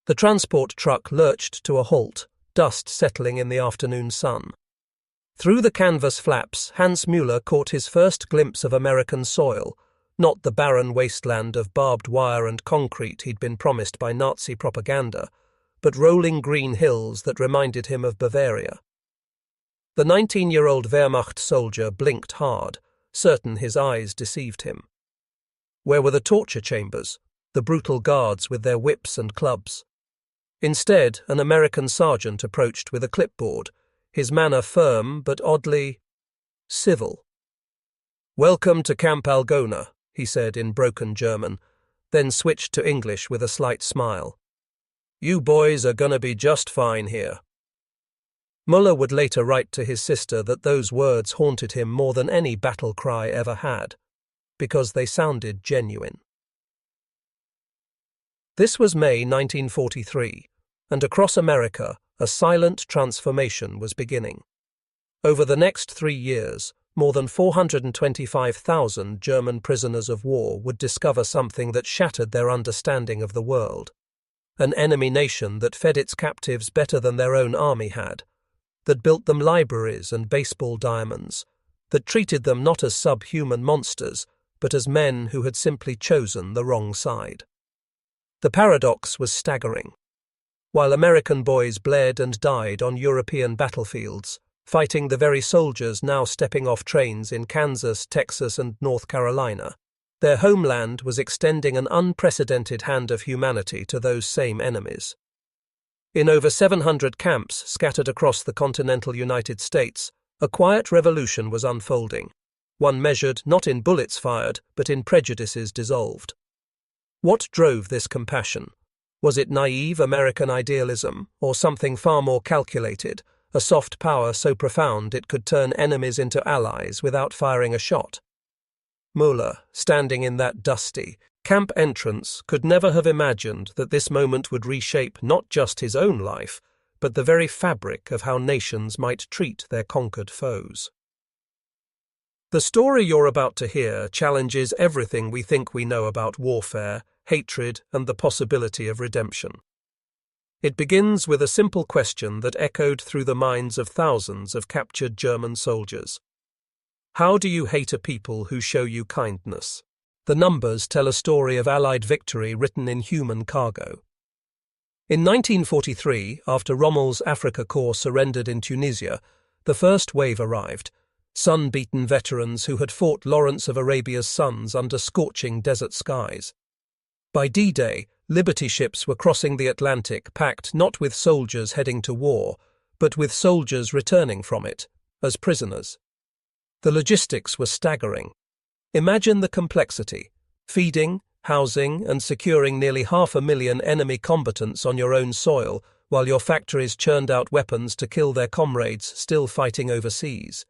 The transport truck lurched to a halt, dust settling in the afternoon sun. Through the canvas flaps, Hans Müller caught his first glimpse of American soil, not the barren wasteland of barbed wire and concrete he'd been promised by Nazi propaganda, but rolling green hills that reminded him of Bavaria. The 19-year-old Wehrmacht soldier blinked hard, certain his eyes deceived him. Where were the torture chambers, the brutal guards with their whips and clubs? Instead, an American sergeant approached with a clipboard, his manner firm but oddly civil. "Welcome to Camp Algona," he said in broken German, then switched to English with a slight smile. "You boys are gonna be just fine here." Müller would later write to his sister that those words haunted him more than any battle cry ever had, because they sounded genuine. This was May 1943, and across America, a silent transformation was beginning. Over the next 3 years, more than 425,000 German prisoners of war would discover something that shattered their understanding of the world. An enemy nation that fed its captives better than their own army had, that built them libraries and baseball diamonds, that treated them not as subhuman monsters, but as men who had simply chosen the wrong side. The paradox was staggering. While American boys bled and died on European battlefields, fighting the very soldiers now stepping off trains in Kansas, Texas, and North Carolina, their homeland was extending an unprecedented hand of humanity to those same enemies. In over 700 camps scattered across the continental United States, a quiet revolution was unfolding, one measured not in bullets fired, but in prejudices dissolved. What drove this compassion? Was it naive American idealism, or something far more calculated, a soft power so profound it could turn enemies into allies without firing a shot? Müller, standing in that dusty, camp entrance, could never have imagined that this moment would reshape not just his own life, but the very fabric of how nations might treat their conquered foes. The story you're about to hear challenges everything we think we know about warfare, hatred, and the possibility of redemption. It begins with a simple question that echoed through the minds of thousands of captured German soldiers. How do you hate a people who show you kindness? The numbers tell a story of Allied victory written in human cargo. In 1943, after Rommel's Afrika Korps surrendered in Tunisia, the first wave arrived, sun-beaten veterans who had fought Lawrence of Arabia's sons under scorching desert skies. By D-Day, Liberty ships were crossing the Atlantic packed not with soldiers heading to war, but with soldiers returning from it, as prisoners. The logistics were staggering. Imagine the complexity: feeding, housing, and securing nearly 500,000 enemy combatants on your own soil, while your factories churned out weapons to kill their comrades still fighting overseas.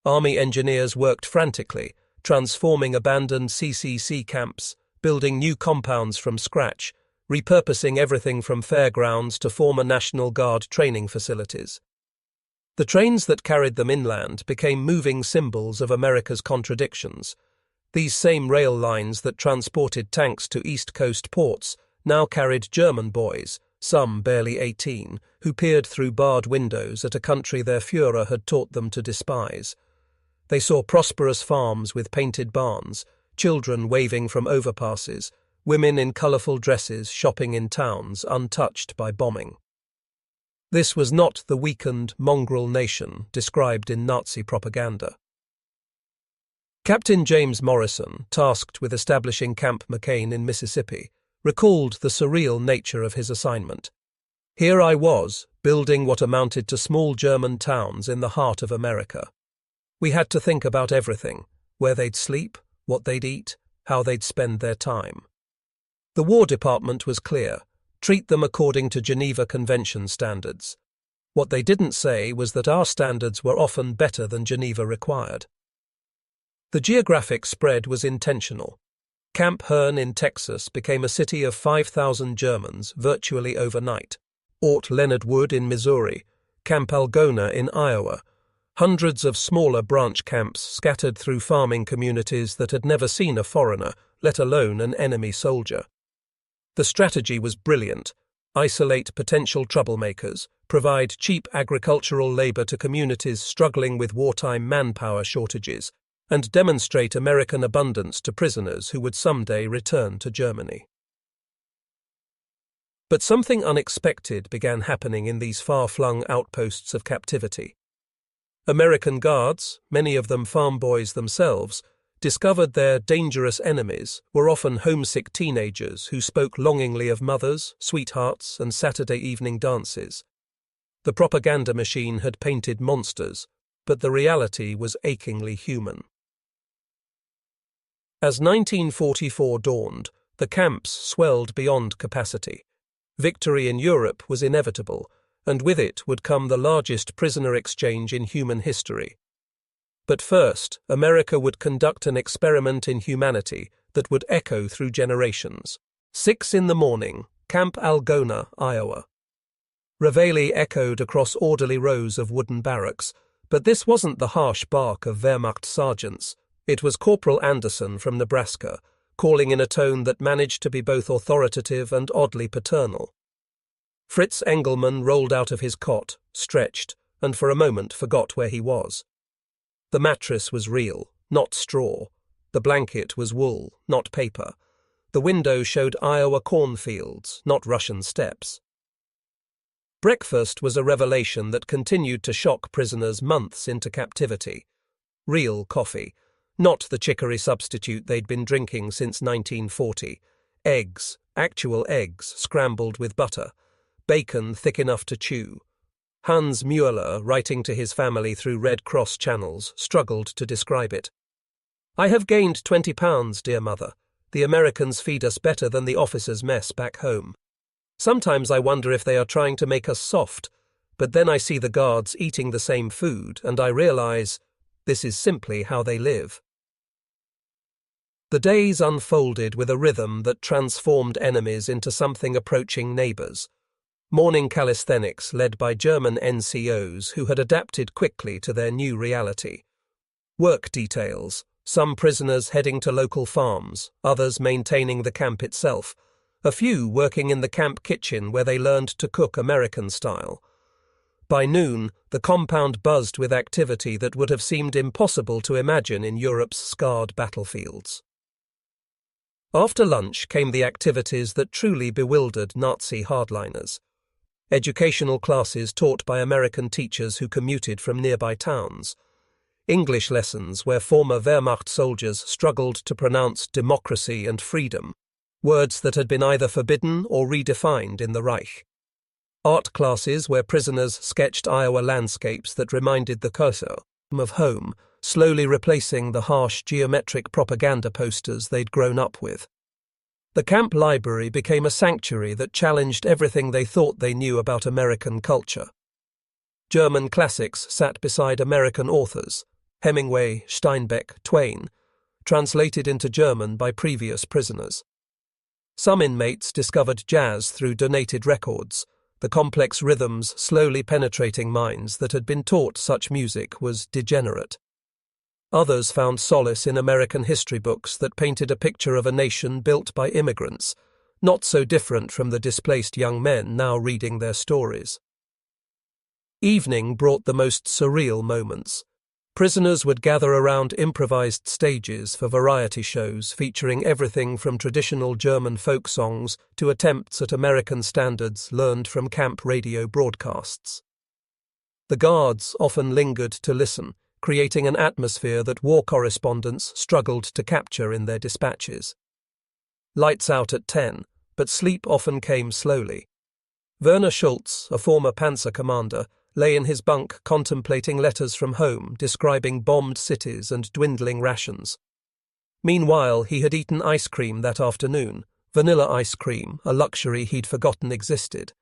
Army engineers worked frantically, transforming abandoned CCC camps, building new compounds from scratch, repurposing everything from fairgrounds to former National Guard training facilities. The trains that carried them inland became moving symbols of America's contradictions. These same rail lines that transported tanks to East Coast ports now carried German boys, some barely 18, who peered through barred windows at a country their Führer had taught them to despise. They saw prosperous farms with painted barns, children waving from overpasses, women in colourful dresses shopping in towns untouched by bombing. This was not the weakened, mongrel nation described in Nazi propaganda. Captain James Morrison, tasked with establishing Camp McCain in Mississippi, recalled the surreal nature of his assignment. Here I was, building what amounted to small German towns in the heart of America. We had to think about everything: where they'd sleep, what they'd eat, how they'd spend their time. The War Department was clear: treat them according to Geneva Convention standards. What they didn't say was that our standards were often better than Geneva required. The geographic spread was intentional. Camp Hearn in Texas became a city of 5,000 Germans virtually overnight. Ort Leonard Wood in Missouri, Camp Algona in Iowa, hundreds of smaller branch camps scattered through farming communities that had never seen a foreigner, let alone an enemy soldier. The strategy was brilliant: isolate potential troublemakers, provide cheap agricultural labor to communities struggling with wartime manpower shortages, and demonstrate American abundance to prisoners who would someday return to Germany. But something unexpected began happening in these far-flung outposts of captivity. American guards, many of them farm boys themselves, discovered their dangerous enemies were often homesick teenagers who spoke longingly of mothers, sweethearts, and Saturday evening dances. The propaganda machine had painted monsters, but the reality was achingly human. As 1944 dawned, the camps swelled beyond capacity. Victory in Europe was inevitable, and with it would come the largest prisoner exchange in human history. But first, America would conduct an experiment in humanity that would echo through generations. 6 a.m, Camp Algona, Iowa. Reveille echoed across orderly rows of wooden barracks, but this wasn't the harsh bark of Wehrmacht sergeants. It was Corporal Anderson from Nebraska, calling in a tone that managed to be both authoritative and oddly paternal. Fritz Engelmann rolled out of his cot, stretched, and for a moment forgot where he was. The mattress was real, not straw. The blanket was wool, not paper. The window showed Iowa cornfields, not Russian steppes. Breakfast was a revelation that continued to shock prisoners months into captivity. Real coffee, not the chicory substitute they'd been drinking since 1940. Eggs, actual eggs, scrambled with butter. Bacon thick enough to chew. Hans Mueller, writing to his family through Red Cross channels, struggled to describe it. "I have gained 20 pounds, dear mother. The Americans feed us better than the officers' mess back home. Sometimes I wonder if they are trying to make us soft, but then I see the guards eating the same food and I realize this is simply how they live." The days unfolded with a rhythm that transformed enemies into something approaching neighbors. Morning calisthenics led by German NCOs who had adapted quickly to their new reality. Work details, some prisoners heading to local farms, others maintaining the camp itself, a few working in the camp kitchen where they learned to cook American style. By noon, the compound buzzed with activity that would have seemed impossible to imagine in Europe's scarred battlefields. After lunch came the activities that truly bewildered Nazi hardliners. Educational classes taught by American teachers who commuted from nearby towns. English lessons where former Wehrmacht soldiers struggled to pronounce democracy and freedom, words that had been either forbidden or redefined in the Reich. Art classes where prisoners sketched Iowa landscapes that reminded the cursor of home, slowly replacing the harsh geometric propaganda posters they'd grown up with. The camp library became a sanctuary that challenged everything they thought they knew about American culture. German classics sat beside American authors, Hemingway, Steinbeck, Twain, translated into German by previous prisoners. Some inmates discovered jazz through donated records, the complex rhythms slowly penetrating minds that had been taught such music was degenerate. Others found solace in American history books that painted a picture of a nation built by immigrants, not so different from the displaced young men now reading their stories. Evening brought the most surreal moments. Prisoners would gather around improvised stages for variety shows featuring everything from traditional German folk songs to attempts at American standards learned from camp radio broadcasts. The guards often lingered to listen, creating an atmosphere that war correspondents struggled to capture in their dispatches. Lights out at 10, but sleep often came slowly. Werner Schultz, a former Panzer commander, lay in his bunk contemplating letters from home describing bombed cities and dwindling rations. Meanwhile, he had eaten ice cream that afternoon, vanilla ice cream, a luxury he'd forgotten existed.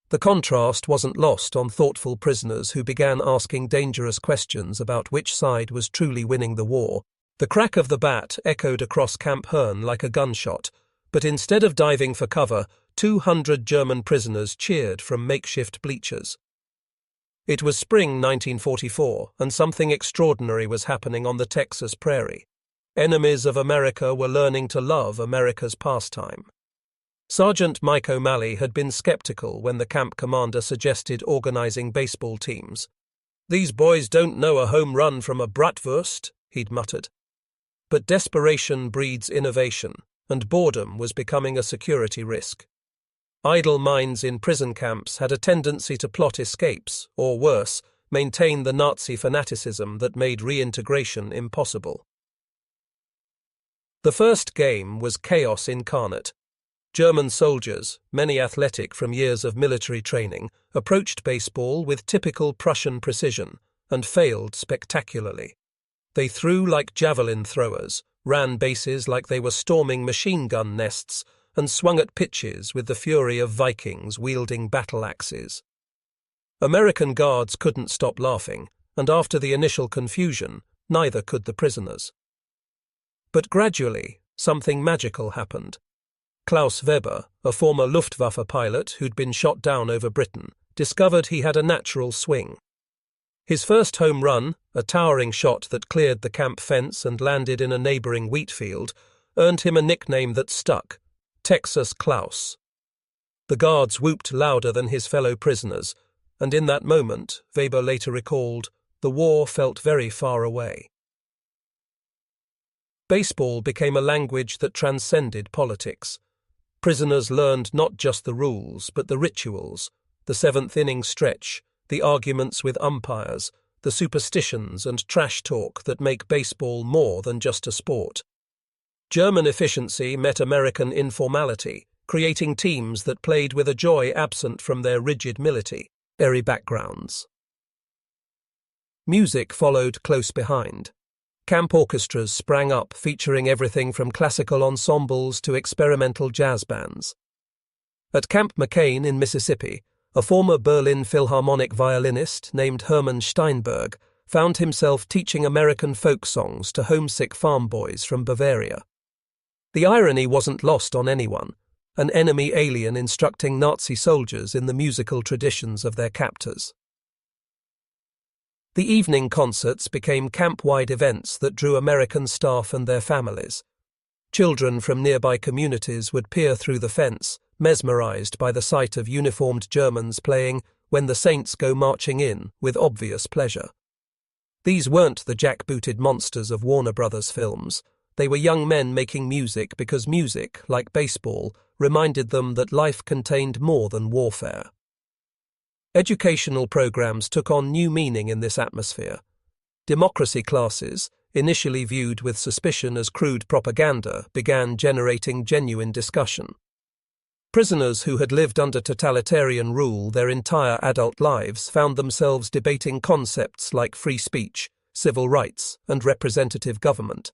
The contrast wasn't lost on thoughtful prisoners who began asking dangerous questions about which side was truly winning the war. The crack of the bat echoed across Camp Herne like a gunshot, but instead of diving for cover, 200 German prisoners cheered from makeshift bleachers. It was spring 1944, and something extraordinary was happening on the Texas prairie. Enemies of America were learning to love America's pastime. Sergeant Mike O'Malley had been skeptical when the camp commander suggested organizing baseball teams. "These boys don't know a home run from a bratwurst," he'd muttered. But desperation breeds innovation, and boredom was becoming a security risk. Idle minds in prison camps had a tendency to plot escapes, or worse, maintain the Nazi fanaticism that made reintegration impossible. The first game was chaos incarnate. German soldiers, many athletic from years of military training, approached baseball with typical Prussian precision and failed spectacularly. They threw like javelin throwers, ran bases like they were storming machine gun nests, and swung at pitches with the fury of Vikings wielding battle axes. American guards couldn't stop laughing, and after the initial confusion, neither could the prisoners. But gradually, something magical happened. Klaus Weber, a former Luftwaffe pilot who'd been shot down over Britain, discovered he had a natural swing. His first home run, a towering shot that cleared the camp fence and landed in a neighboring wheat field, earned him a nickname that stuck: Texas Klaus. The guards whooped louder than his fellow prisoners, and in that moment, Weber later recalled, the war felt very far away. Baseball became a language that transcended politics. Prisoners learned not just the rules, but the rituals, the seventh-inning stretch, the arguments with umpires, the superstitions and trash talk that make baseball more than just a sport. German efficiency met American informality, creating teams that played with a joy absent from their rigid military backgrounds. Music followed close behind. Camp orchestras sprang up, featuring everything from classical ensembles to experimental jazz bands. At Camp McCain in Mississippi, a former Berlin Philharmonic violinist named Hermann Steinberg found himself teaching American folk songs to homesick farm boys from Bavaria. The irony wasn't lost on anyone, an enemy alien instructing Nazi soldiers in the musical traditions of their captors. The evening concerts became camp-wide events that drew American staff and their families. Children from nearby communities would peer through the fence, mesmerized by the sight of uniformed Germans playing "When the Saints Go Marching In" with obvious pleasure. These weren't the jackbooted monsters of Warner Brothers films. They were young men making music because music, like baseball, reminded them that life contained more than warfare. Educational programs took on new meaning in this atmosphere. Democracy classes, initially viewed with suspicion as crude propaganda, began generating genuine discussion. Prisoners who had lived under totalitarian rule their entire adult lives found themselves debating concepts like free speech, civil rights, and representative government.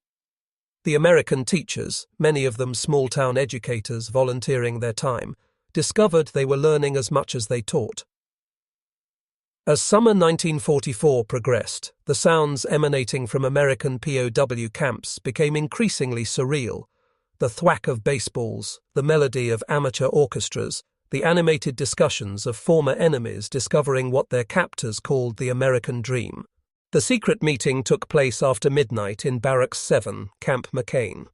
The American teachers, many of them small-town educators volunteering their time, discovered they were learning as much as they taught. As summer 1944 progressed, the sounds emanating from American POW camps became increasingly surreal. The thwack of baseballs, the melody of amateur orchestras, the animated discussions of former enemies discovering what their captors called the American dream. The secret meeting took place after midnight in Barracks 7, Camp McCain.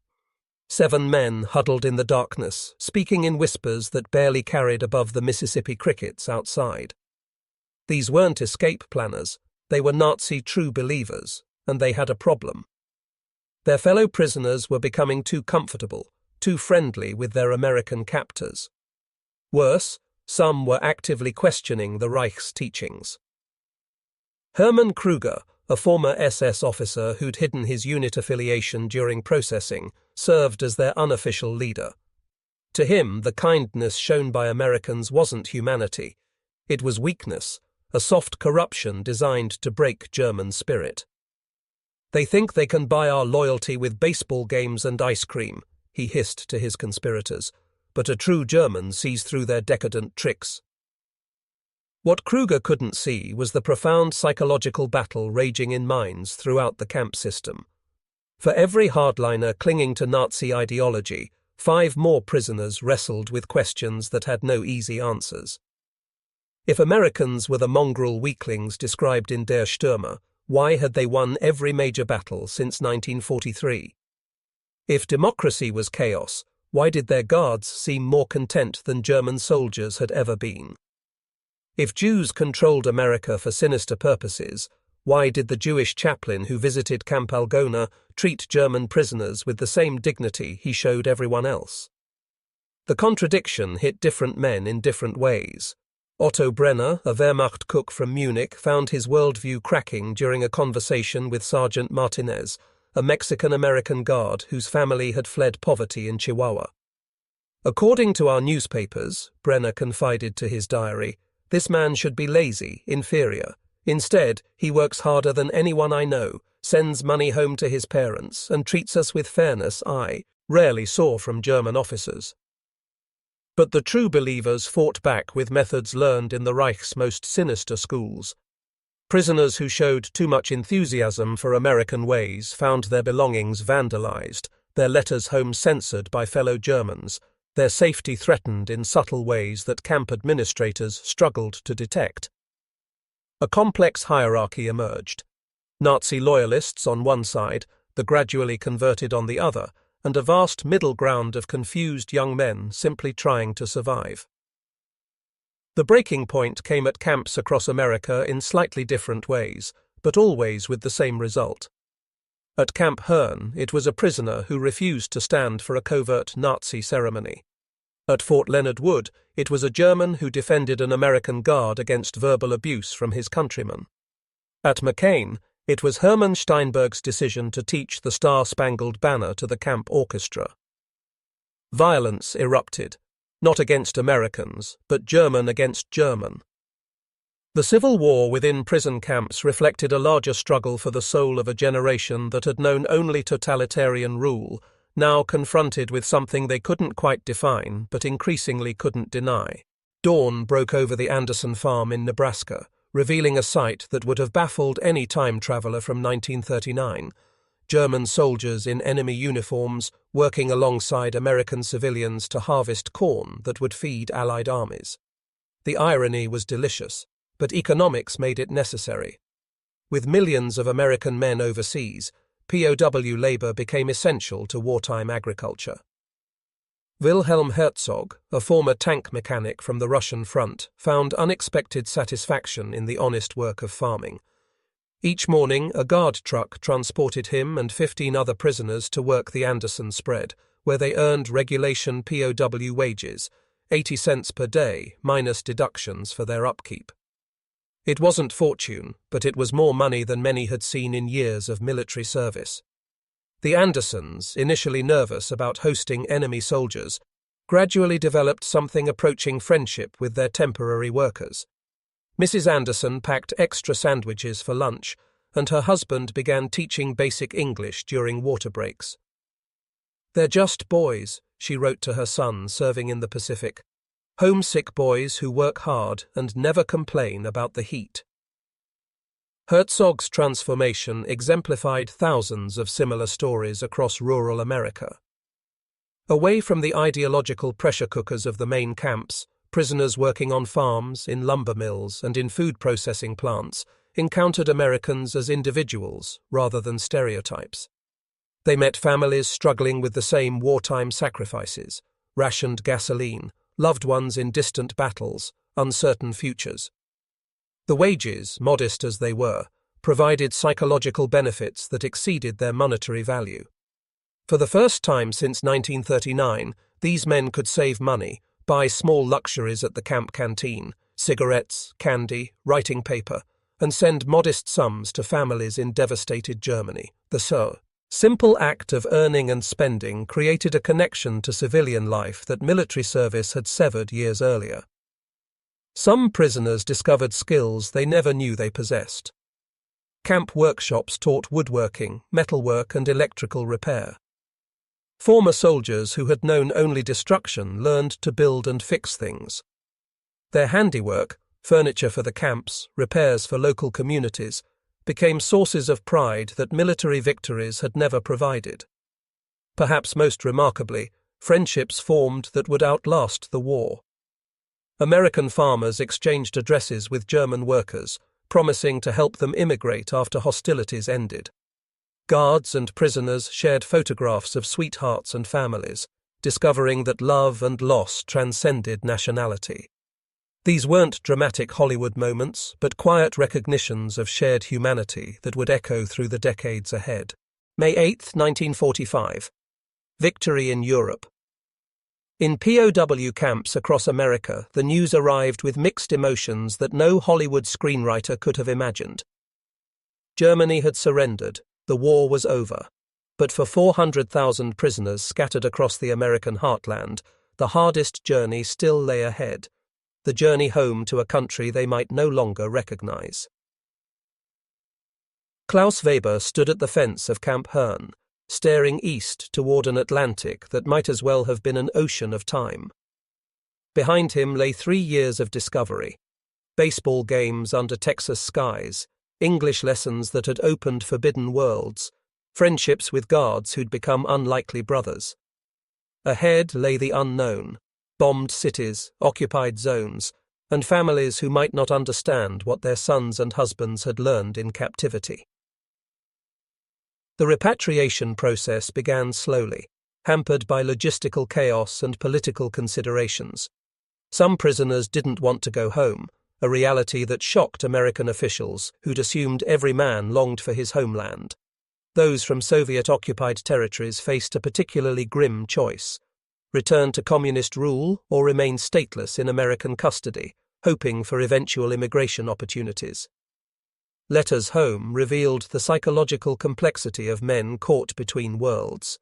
7 men huddled in the darkness, speaking in whispers that barely carried above the Mississippi crickets outside. These weren't escape planners, they were Nazi true believers, and they had a problem. Their fellow prisoners were becoming too comfortable, too friendly with their American captors. Worse, some were actively questioning the Reich's teachings. Hermann Kruger, a former SS officer who'd hidden his unit affiliation during processing, served as their unofficial leader. To him, the kindness shown by Americans wasn't humanity. It was weakness, a soft corruption designed to break German spirit. "They think they can buy our loyalty with baseball games and ice cream," he hissed to his conspirators, "but a true German sees through their decadent tricks." What Kruger couldn't see was the profound psychological battle raging in minds throughout the camp system. For every hardliner clinging to Nazi ideology, 5 more prisoners wrestled with questions that had no easy answers. If Americans were the mongrel weaklings described in Der Stürmer, why had they won every major battle since 1943? If democracy was chaos, Why did their guards seem more content than German soldiers had ever been? If Jews controlled America for sinister purposes, why did the Jewish chaplain who visited Camp Algona treat German prisoners with the same dignity he showed everyone else? The contradiction hit different men in different ways. Otto Brenner, a Wehrmacht cook from Munich, found his worldview cracking during a conversation with Sergeant Martinez, a Mexican-American guard whose family had fled poverty in Chihuahua. According to our newspapers, Brenner confided to his diary, this man should be lazy, inferior. Instead, he works harder than anyone I know, sends money home to his parents, and treats us with fairness I rarely saw from German officers. But the true believers fought back with methods learned in the Reich's most sinister schools. Prisoners who showed too much enthusiasm for American ways found their belongings vandalized, their letters home censored by fellow Germans, their safety threatened in subtle ways that camp administrators struggled to detect. A complex hierarchy emerged. Nazi loyalists on one side, the gradually converted on the other, and a vast middle ground of confused young men simply trying to survive. The breaking point came at camps across America in slightly different ways, but always with the same result. At Camp Hearn, it was a prisoner who refused to stand for a covert Nazi ceremony. At Fort Leonard Wood, it was a German who defended an American guard against verbal abuse from his countrymen. At McCain, it was Hermann Steinberg's decision to teach the Star-Spangled Banner to the camp orchestra. Violence erupted, not against Americans, but German against German. The civil war within prison camps reflected a larger struggle for the soul of a generation that had known only totalitarian rule, now confronted with something they couldn't quite define, but increasingly couldn't deny. Dawn broke over the Anderson farm in Nebraska, revealing a sight that would have baffled any time traveler from 1939. German soldiers in enemy uniforms working alongside American civilians to harvest corn that would feed Allied armies. The irony was delicious, but economics made it necessary. With millions of American men overseas, POW labor became essential to wartime agriculture. Wilhelm Herzog, a former tank mechanic from the Russian front, found unexpected satisfaction in the honest work of farming. Each morning, a guard truck transported him and 15 other prisoners to work the Anderson spread, where they earned regulation POW wages, 80 cents per day, minus deductions for their upkeep. It wasn't fortune, but it was more money than many had seen in years of military service. The Andersons, initially nervous about hosting enemy soldiers, gradually developed something approaching friendship with their temporary workers. Mrs. Anderson packed extra sandwiches for lunch, and her husband began teaching basic English during water breaks. "They're just boys," she wrote to her son serving in the Pacific. "Homesick boys who work hard and never complain about the heat." Herzog's transformation exemplified thousands of similar stories across rural America. Away from the ideological pressure cookers of the main camps, prisoners working on farms, in lumber mills, and in food processing plants encountered Americans as individuals rather than stereotypes. They met families struggling with the same wartime sacrifices, rationed gasoline, loved ones in distant battles, uncertain futures. The wages, modest as they were, provided psychological benefits that exceeded their monetary value. For the first time since 1939, these men could save money, buy small luxuries at the camp canteen, cigarettes, candy, writing paper, and send modest sums to families in devastated Germany. The simple act of earning and spending created a connection to civilian life that military service had severed years earlier. Some prisoners discovered skills they never knew they possessed. Camp workshops taught woodworking, metalwork, and electrical repair. Former soldiers who had known only destruction learned to build and fix things. Their handiwork, furniture for the camps, repairs for local communities, became sources of pride that military victories had never provided. Perhaps most remarkably, friendships formed that would outlast the war. American farmers exchanged addresses with German workers, promising to help them immigrate after hostilities ended. Guards and prisoners shared photographs of sweethearts and families, discovering that love and loss transcended nationality. These weren't dramatic Hollywood moments, but quiet recognitions of shared humanity that would echo through the decades ahead. May 8, 1945. Victory in Europe. In POW camps across America, the news arrived with mixed emotions that no Hollywood screenwriter could have imagined. Germany had surrendered, the war was over. But for 400,000 prisoners scattered across the American heartland, the hardest journey still lay ahead. The journey home to a country they might no longer recognize. Klaus Weber stood at the fence of Camp Herne, staring east toward an Atlantic that might as well have been an ocean of time. Behind him lay 3 years of discovery, baseball games under Texas skies, English lessons that had opened forbidden worlds, friendships with guards who'd become unlikely brothers. Ahead lay the unknown, bombed cities, occupied zones, and families who might not understand what their sons and husbands had learned in captivity. The repatriation process began slowly, hampered by logistical chaos and political considerations. Some prisoners didn't want to go home, a reality that shocked American officials who'd assumed every man longed for his homeland. Those from Soviet-occupied territories faced a particularly grim choice: return to communist rule or remain stateless in American custody, hoping for eventual immigration opportunities. Letters home revealed the psychological complexity of men caught between worlds.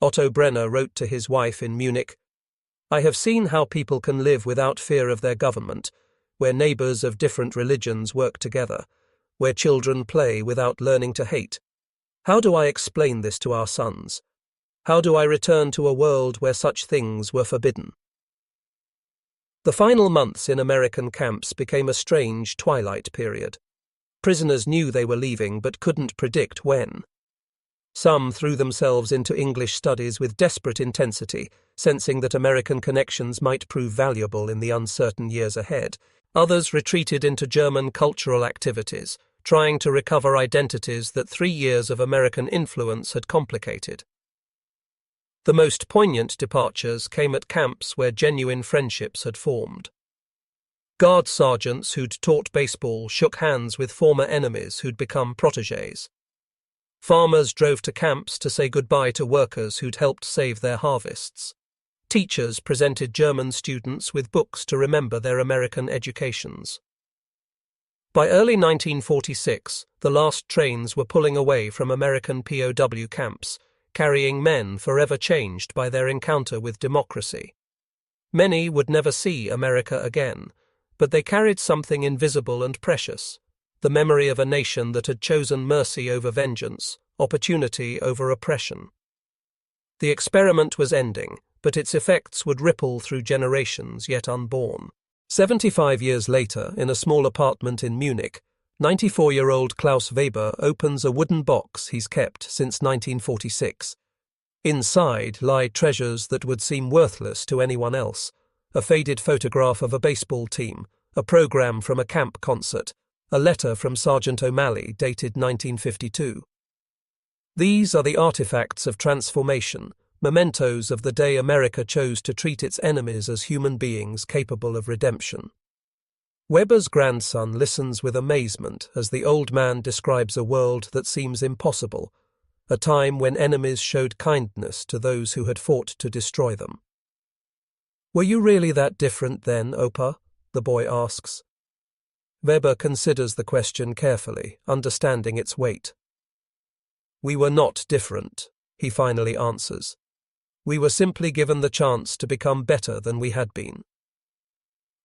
Otto Brenner wrote to his wife in Munich, "I have seen how people can live without fear of their government, where neighbors of different religions work together, where children play without learning to hate. How do I explain this to our sons? How do I return to a world where such things were forbidden?" The final months in American camps became a strange twilight period. Prisoners knew they were leaving but couldn't predict when. Some threw themselves into English studies with desperate intensity, sensing that American connections might prove valuable in the uncertain years ahead. Others retreated into German cultural activities, trying to recover identities that 3 years of American influence had complicated. The most poignant departures came at camps where genuine friendships had formed. Guard sergeants who'd taught baseball shook hands with former enemies who'd become protégés. Farmers drove to camps to say goodbye to workers who'd helped save their harvests. Teachers presented German students with books to remember their American educations. By early 1946, the last trains were pulling away from American POW camps, carrying men forever changed by their encounter with democracy. Many would never see America again, but they carried something invisible and precious, the memory of a nation that had chosen mercy over vengeance, opportunity over oppression. The experiment was ending, but its effects would ripple through generations yet unborn. 75 years later, in a small apartment in Munich, 94-year-old Klaus Weber opens a wooden box he's kept since 1946. Inside lie treasures that would seem worthless to anyone else: a faded photograph of a baseball team, a program from a camp concert, a letter from Sergeant O'Malley dated 1952. These are the artifacts of transformation, mementos of the day America chose to treat its enemies as human beings capable of redemption. Weber's grandson listens with amazement as the old man describes a world that seems impossible, a time when enemies showed kindness to those who had fought to destroy them. "Were you really that different then, Opa?" the boy asks. Weber considers the question carefully, understanding its weight. "We were not different," he finally answers. "We were simply given the chance to become better than we had been."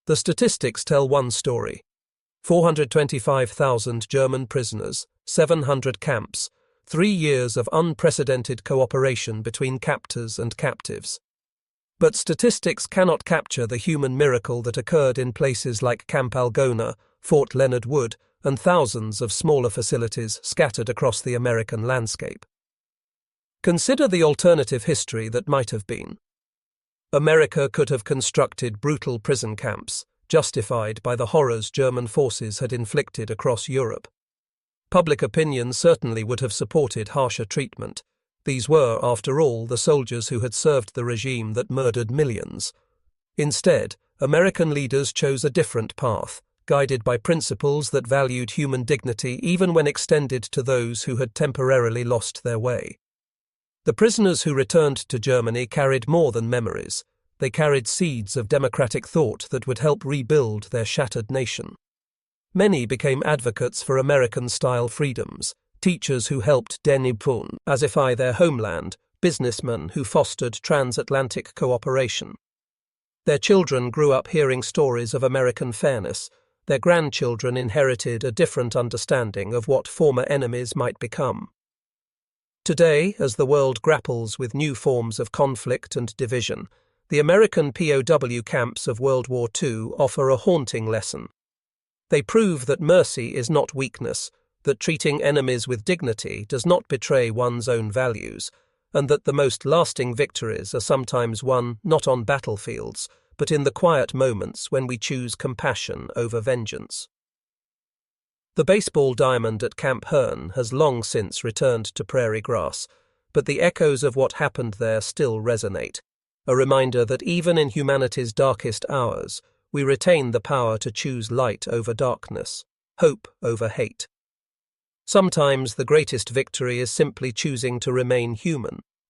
The statistics tell one story: 425,000 German prisoners, 700 camps, 3 years of unprecedented cooperation between captors and captives. But statistics cannot capture the human miracle that occurred in places like Camp Algona, Fort Leonard Wood, and thousands of smaller facilities scattered across the American landscape. Consider the alternative history that might have been. America could have constructed brutal prison camps, justified by the horrors German forces had inflicted across Europe. Public opinion certainly would have supported harsher treatment. These were, after all, the soldiers who had served the regime that murdered millions. Instead, American leaders chose a different path, guided by principles that valued human dignity even when extended to those who had temporarily lost their way. The prisoners who returned to Germany carried more than memories. They carried seeds of democratic thought that would help rebuild their shattered nation. Many became advocates for American-style freedoms, teachers who helped denipazify their homeland, businessmen who fostered transatlantic cooperation. Their children grew up hearing stories of American fairness. Their grandchildren inherited a different understanding of what former enemies might become. Today, as the world grapples with new forms of conflict and division, the American POW camps of World War II offer a haunting lesson. They prove that mercy is not weakness, that treating enemies with dignity does not betray one's own values, and that the most lasting victories are sometimes won not on battlefields, but in the quiet moments when we choose compassion over vengeance. The baseball diamond at Camp Hearn has long since returned to prairie grass, but the echoes of what happened there still resonate, a reminder that even in humanity's darkest hours, we retain the power to choose light over darkness, hope over hate. Sometimes the greatest victory is simply choosing to remain human.